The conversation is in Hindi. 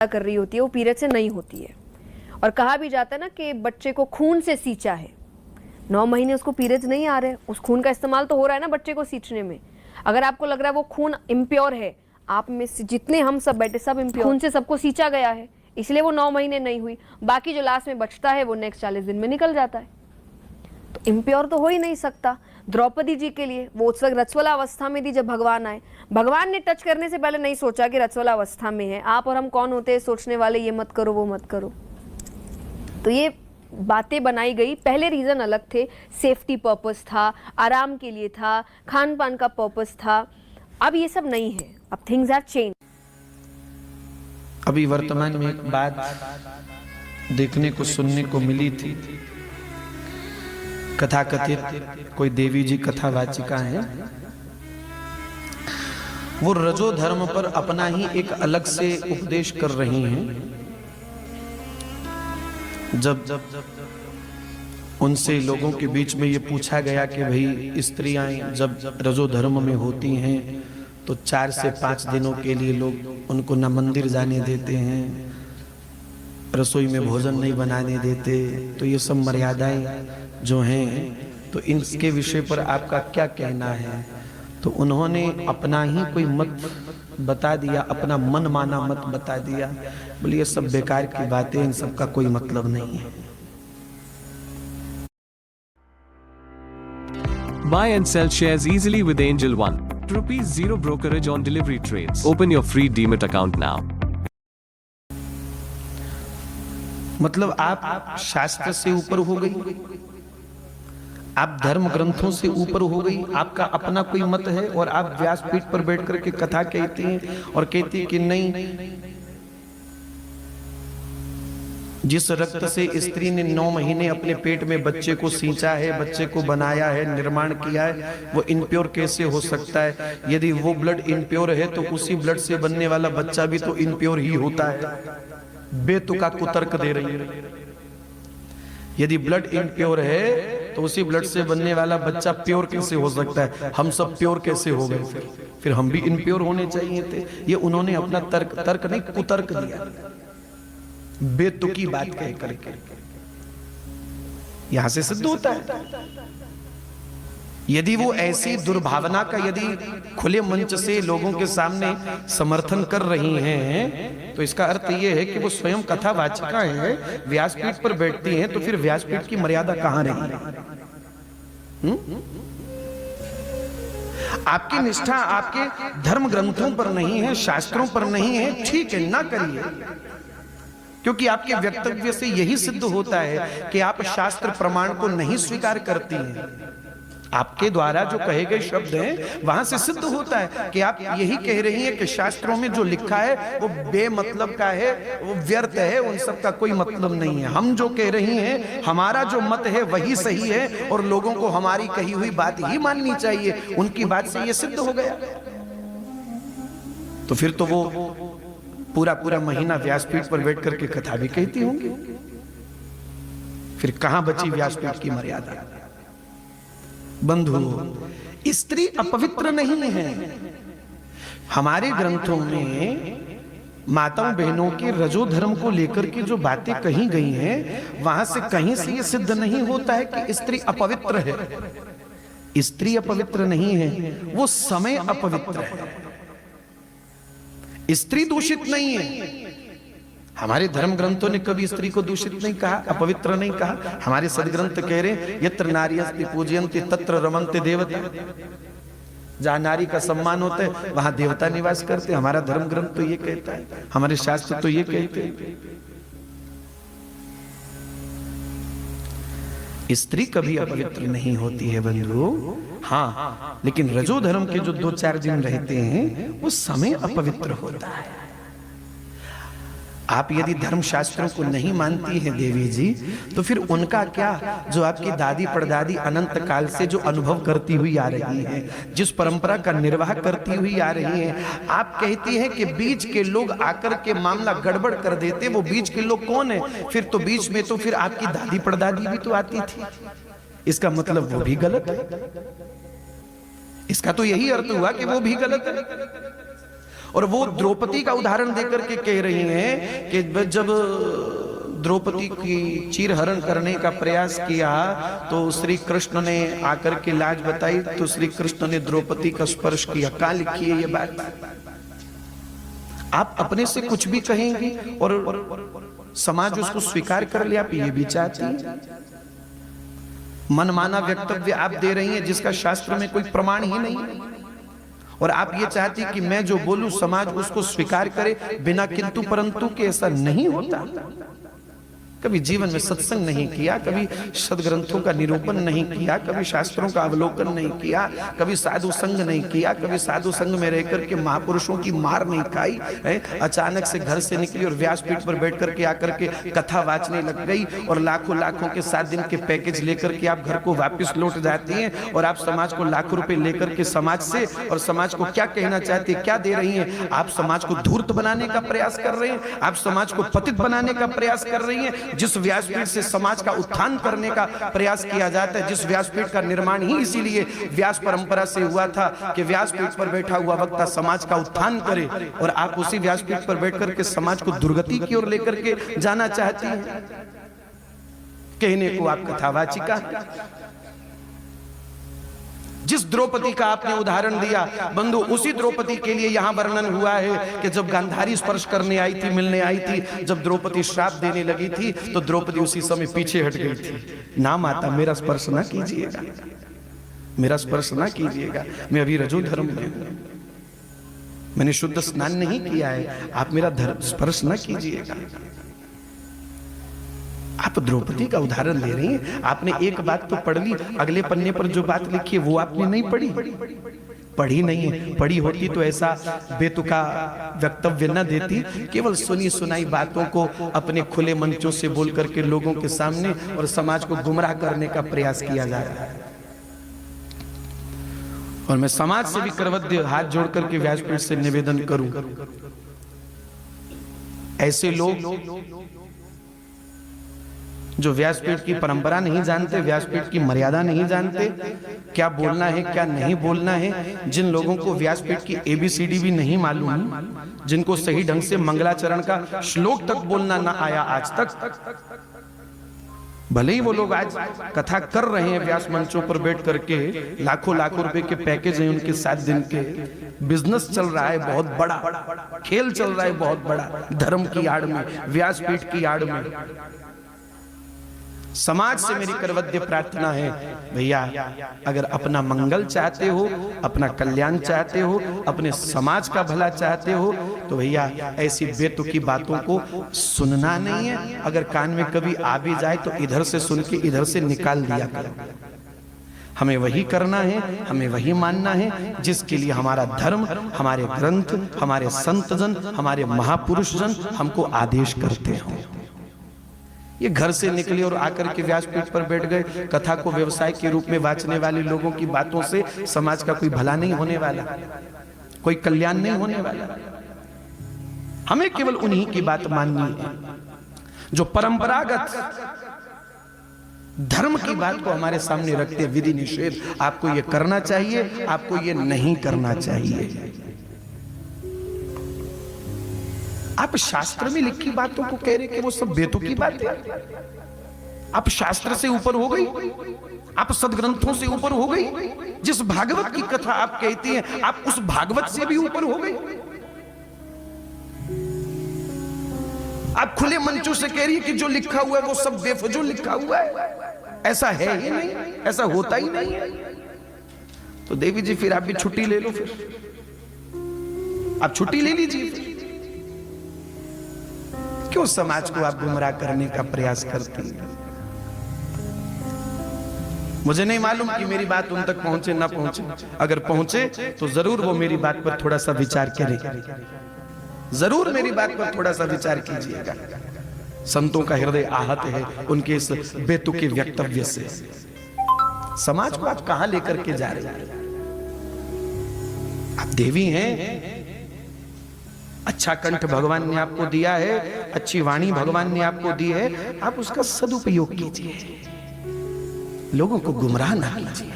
कर रही होती है वो पीरियड से नहीं होती है। और कहा भी जाता है ना कि बच्चे को खून से सींचा है, 9 महीने उसको पीरियड्स नहीं आ रहे, उस खून का इस्तेमाल तो हो रहा है ना बच्चे को सींचने में। अगर आपको लग रहा है वो खून इम्प्योर है, आप में से जितने हम सब बैठे सब इम्प्योर, खून से सबको सींचा गया है, इसलिए वो 9 महीने नहीं हुई। बाकी जो लास्ट में बचता है वो नेक्स्ट 40 दिन में निकल जाता है, तो इम्प्योर तो हो ही नहीं सकता। द्रौपदी जी के लिए वो उस वक्त रजस्वला अवस्था में थी जब भगवान आए। भगवान ने टच करने से पहले नहीं सोचा कि रजस्वला अवस्था में है। आप और हम कौन होते हैं सोचने वाले, ये मत करो वो मत करो। तो ये बातें बनाई गई, पहले रीजन अलग थे, सेफ्टी पर्पस था, आराम के लिए था, खान पान का पर्पस था। अब ये सब नहीं है, अब थिंग्स हैव चेंज। अभी वर्तमान में एक बात देखने को सुनने को मिली थी। कथाकथित कोई देवी जी कथावाचिका है, वो रजो धर्म पर अपना ही एक अलग से उपदेश कर रही हैं। जब उनसे लोगों के बीच में ये पूछा गया कि भाई स्त्रियां जब रजो धर्म में होती हैं तो 4 से 5 दिनों के लिए लोग उनको न मंदिर जाने देते हैं, रसोई में भोजन नहीं बनाने देते, तो ये सब मर्यादाएं जो हैं, तो इनके विषय पर आपका क्या कहना है? तो उन्होंने अपना ही कोई मत बता दिया, अपना मन माना मत बता दिया। बोले ये सब बेकार की बातें, इन सब का कोई मतलब नहीं है। Buy and sell shares easily with Angel One. ₹0 brokerage on delivery trades. Open your free Demat account now. मतलब आप शास्त्र से ऊपर हो गई, आप धर्म ग्रंथों से ऊपर हो गई, आपका अपना कोई मत है और आप व्यासपीठ पर बैठ करके कथा कहती हैं और कहती कि नहीं, जिस रक्त से स्त्री ने 9 महीने अपने पेट में बच्चे को सींचा है, बच्चे को बनाया है, निर्माण किया है, वो इनप्योर कैसे हो सकता है? यदि वो ब्लड इनप्योर है तो उसी ब्लड से बनने वाला बच्चा भी तो इनप्योर ही होता है। बेतुका कुतर्क दे रही है। यदि ब्लड इनप्योर है तो उसी ब्लड से बनने वाला बच्चा प्योर कैसे हो सकता है? हम सब प्योर कैसे हो गए? फिर हम भी इनप्योर होने चाहिए थे। ये उन्होंने अपना तर्क नहीं कुतर्क दिया, बेतुकी बात कह करके। यहां से सिद्ध होता है यदि वो ऐसी दुर्भावना का यदि खुले मंच से लोगों के सामने समर्थन कर रही हैं, तो इसका अर्थ ये है कि वो स्वयं कथावाचिका हैं, व्यासपीठ पर बैठती हैं, तो फिर व्यासपीठ की मर्यादा कहां रही? आपकी निष्ठा आपके धर्म ग्रंथों पर नहीं है, शास्त्रों पर नहीं है, ठीक है, ना करिए, क्योंकि आपके वक्तव्य से यही सिद्ध होता है कि आप शास्त्र प्रमाण को नहीं स्वीकार करती हैं। आपके द्वारा जो कहे गए शब्द हैं वहां से सिद्ध होता है कि आप यही कह रही हैं कि शास्त्रों में जो लिखा है वो बेमतलब का है, वो व्यर्थ है, उन सब का कोई मतलब नहीं है। हम जो कह रही हैं, हमारा जो मत है वही सही है और लोगों को हमारी कही हुई बात ही माननी चाहिए। उनकी बात से ये सिद्ध हो गया, तो फिर तो वो पूरा महीना व्यासपीठ पर बैठ करके कथा भी कहती होंगी। फिर कहां बची व्यासपीठ की मर्यादा? बंधु, स्त्री अपवित्र नहीं है। हमारे ग्रंथों में माताओं बहनों के रजो धर्म को लेकर के जो बातें कही गई हैं, वहां से कहीं से ये सिद्ध नहीं होता है कि स्त्री अपवित्र है। स्त्री अपवित्र नहीं है, वो समय अपवित्र है। स्त्री दूषित नहीं है। हमारे धर्म ग्रंथों ने कभी स्त्री को दूषित नहीं कहा, अपवित्र नहीं कहा। हमारे सदग्रंथ कह रहे यत्र नार्यस्ति पूजयन्ति तत्र रमन्ते देवता। जहां नारी का सम्मान होता है वहां देवता निवास करते। हमारा धर्म ग्रंथ तो ये कहता है, हमारे शास्त्र तो ये कहते हैं। स्त्री कभी अपवित्र नहीं होती है बंधु। हाँ, लेकिन रजो धर्म के जो 2-4 दिन रहते हैं वो समय अपवित्र होता है। आप यदि धर्म शास्त्रों को नहीं मानती हैं देवी जी, तो फिर उनका क्या? जो आपकी दादी परदादी अनंत काल से जो अनुभव करती हुई आ रही है, जिस परंपरा का निर्वाह करती हुई आ रही है, आप कहती हैं कि बीच के लोग आकर के मामला गड़बड़ कर देते। वो बीच के लोग कौन है? फिर तो बीच में तो फिर आपकी दादी परदादी भी तो आती थी। इसका मतलब वो भी गलत है। इसका तो यही अर्थ हुआ कि वो भी गलत है। और वो द्रौपदी का उदाहरण देकर के कह रही हैं कि जब द्रौपदी की चीरहरण करने का प्रयास किया तो श्री कृष्ण ने आकर के लाज बताई, तो श्री कृष्ण ने द्रौपदी का स्पर्श किया। कहां लिखी है ये बात? आप अपने से कुछ भी कहेंगे और समाज उसको स्वीकार कर लिया, आप ये भी चाहती हैं? मनमाना वक्तव्य आप दे रही हैं जिसका शास्त्र में कोई प्रमाण ही नहीं है, और आप ये चाहती कि मैं जो बोलूं समाज उसको स्वीकार करे बिना किंतु परंतु के। ऐसा नहीं होता। कभी जीवन में सत्संग नहीं किया, कभी सदग्रंथों का निरूपण नहीं किया, कभी शास्त्रों का अवलोकन नहीं किया, कभी साधु संग नहीं किया, कभी साधु संग में रहकर के महापुरुषों की मार नहीं खाई है। अचानक से घर से निकली और व्यासपीठ पर बैठ करके आकर के कथा वाचने लग गई और लाखों लाखों के 7 दिन के पैकेज लेकर के आप घर को वापस लौट जाती हैं और आप समाज को लाखों रुपए लेकर के समाज से, और समाज को क्या कहना चाहती है, क्या दे रही हैं? आप समाज को धूर्त बनाने का प्रयास कर रहे हैं, आप समाज को पतित बनाने का प्रयास कर रही हैं। जिस व्यासपीठ से समाज का उत्थान करने का प्रयास किया जाता है, जिस व्यासपीठ का निर्माण ही इसीलिए व्यास परंपरा से हुआ था कि व्यासपीठ पर बैठा हुआ वक्ता समाज का उत्थान करे, और आप उसी व्यासपीठ पर बैठकर के समाज को दुर्गति की ओर लेकर के जाना चाहती हैं। कहने को आप कथावाचिका। जिस द्रौपदी का आपने उदाहरण दिया बंधु, उसी द्रौपदी के लिए यहां वर्णन हुआ है कि जब गांधारी स्पर्श करने आई थी, मिलने आई थी, जब द्रौपदी श्राप देने लगी थी तो द्रौपदी उसी समय पीछे हट गई थी। ना माता, मेरा स्पर्श ना कीजिएगा, मेरा स्पर्श ना कीजिएगा, मैं अभी रजो धर्म में हूं, मैंने शुद्ध स्नान नहीं किया है, आप मेरा स्पर्श ना कीजिएगा। आप द्रौपदी का उदाहरण ले रही हैं। आपने एक बात तो पढ़ ली, अगले पन्ने पर जो बात लिखी है वो आपने नहीं पढ़ी। पढ़ी नहीं है, पढ़ी होती तो ऐसा बेतुका वक्तव्य न देती। केवल सुनी सुनाई बातों को अपने खुले मंचों से बोल करके लोगों के सामने और समाज को गुमराह करने का प्रयास किया जा रहा है। और मैं समाज से भी करवद्य हाथ जोड़ करके व्यासपीठ से निवेदन करूं, ऐसे लोग जो व्यासपीठ की परंपरा नहीं जानते, व्यासपीठ की मर्यादा नहीं जानते, क्या बोलना है क्या नहीं बोलना है, जिन लोगों को व्यासपीठ की ABCD भी नहीं मालूम, जिनको सही ढंग से मंगलाचरण का श्लोक तक बोलना ना आया आज तक, भले ही वो लोग आज कथा कर रहे हैं व्यास मंचों पर बैठ करके, लाखों लाखों रुपए के पैकेज हैं उनके 7 दिन के, बिजनेस चल रहा है बहुत बड़ा, खेल चल रहा है बहुत बड़ा, धर्म की आड़ में, व्यासपीठ की आड़ में। समाज से मेरी करवद्य प्रार्थना है, भैया अगर अपना मंगल चाहते हो, अपना कल्याण चाहते हो, अपने समाज का भला चाहते हो, तो भैया ऐसी बेतुकी बातों को सुनना नहीं है। अगर कान में कभी आ भी जाए तो इधर से सुन के इधर से निकाल दिया करो। हमें वही करना है, हमें वही मानना है जिसके लिए हमारा धर्म, हमारे ग्रंथ, हमारे संतजन, हमारे महापुरुष जन हमको आदेश करते हो। ये घर से निकले और आकर के व्यासपीठ पर बैठ गए, कथा को व्यवसाय के रूप में वाचने वाले लोगों की बातों से समाज का कोई भला नहीं होने वाला, कोई कल्याण नहीं होने वाला। हमें केवल उन्हीं की बात माननी है जो परंपरागत धर्म की बात को हमारे सामने रखते हैं। विधि निषेध, आपको ये करना चाहिए, आपको ये नहीं करना चाहिए। आप शास्त्र में लिखी बातों को कह रहे कि वो सब बेतुकी बात है। आप शास्त्र से ऊपर हो गई, आप सदग्रंथों से ऊपर हो गई। जिस भागवत की कथा आप कहती हैं, आप उस भागवत से भी ऊपर हो गई। आप खुले मंचों से कह रही है कि जो लिखा हुआ है वो सब बेफजूल लिखा हुआ है। ऐसा है ही नहीं, ऐसा होता ही नहीं है। तो देवी जी फिर आप भी छुट्टी ले लो, फिर आप छुट्टी ले लीजिए। क्यों समाज को आप गुमराह करने का प्रयास करती हैं? मुझे नहीं मालूम कि मेरी बात उन तक पहुंचे ना पहुंचे। अगर पहुंचे तो जरूर वो मेरी बात पर थोड़ा सा विचार करें, जरूर मेरी बात पर थोड़ा सा विचार कीजिएगा। संतों का हृदय आहत है उनके इस बेतुके वक्तव्य से। समाज को आप कहां लेकर के जा रहे हैं? आप देवी हैं, अच्छा कंठ भगवान ने आपको दिया है, अच्छी वाणी भगवान ने आपको दी है, आप उसका सदुपयोग कीजिए, लोगों को गुमराह ना कीजिए।